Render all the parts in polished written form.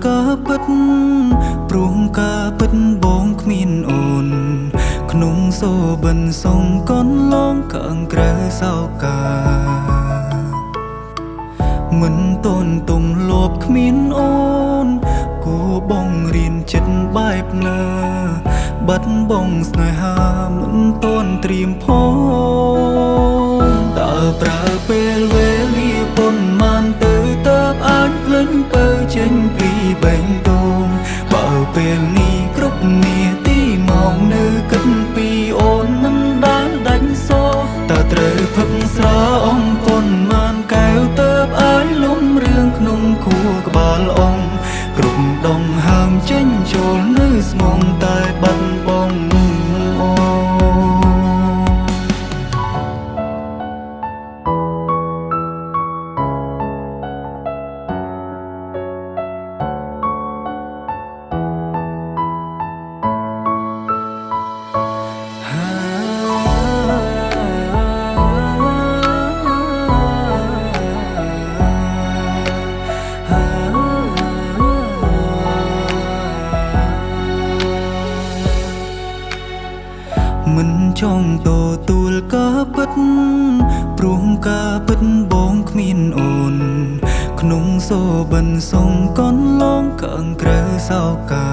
កាពិតព្រោះការពិតបងគ្មានអូនក្នុងសូបិនសុំកូនឡងខាងក្រៅសោកាមិនតូនទុំលបគ្មានអូនគូបងរៀនចិត្តបែបណាបាត់បងស្នេហាមិនតូនត្រៀមផងតើប្រើពេលវេលាប៉ុន្មានទៅតើបអាចភ្លេចបើចេញពីបេងដូងបើពេលនេះគ្រប់នាទីមកនៅគិតពីអូនមិនដែលដាច់សោតើត្រូវផឹកស្រាអំប៉ុន្មានកែវតើបអាចលំរឿងក្នុងខួរក្បាលអង្គគ្រប់ដងហើមចេញចូលនៅស្មងតែបាត់បងអូមិនចង់តទួលការពិតព្រោះការពិតបងគ្មានអូនក្នុងសូបិនសុំកូនឡងខាងក្រៅសោកា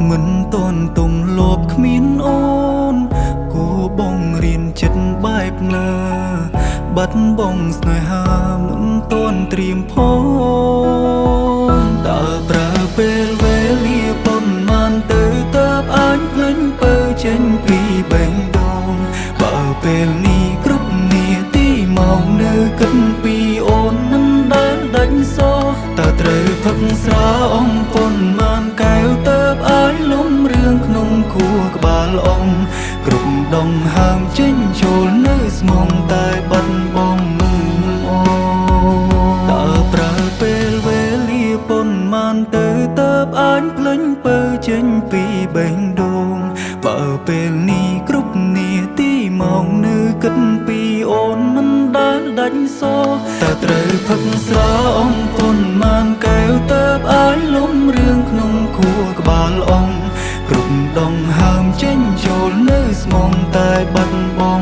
មិនតូនទុំលបគ្មានអូនគូបងរៀនចិត្តបែបណាបាត់បងស្នេហាមិនតូនត្រៀមផងតើប្រើពេលវេលាប៉ុន្មានទៅតើបអាចភ្លេចបើចេញពីបេងដូងបើពេលនេះគ្រប់នាទីមកនៅគិតពីអូនមិនដែលដាច់សោតើត្រូវផឹកស្រាអំប៉ុន្មានកែវតើបអាចលំរឿងក្នុងខួរក្បាលអង្គគ្រប់ដងហើមចេញចូលនៅស្មងតែបាត់បងអូតើប្រើពេលវេលាប៉ុន្មានទៅតើបអាចភ្លេចបើចេញពីបេងដូងបើពេលនេះគ្រប់នាទីមកនៅគិតពីអូនមិនដែលដាច់សោតើត្រូវផឹកស្រាអំប៉ុន្មានកែវតើបអាចលំរឿងក្នុងខួរក្បាលអង្គគ្រប់ដងហើមចេញចូលនៅស្មងតែបាត់បង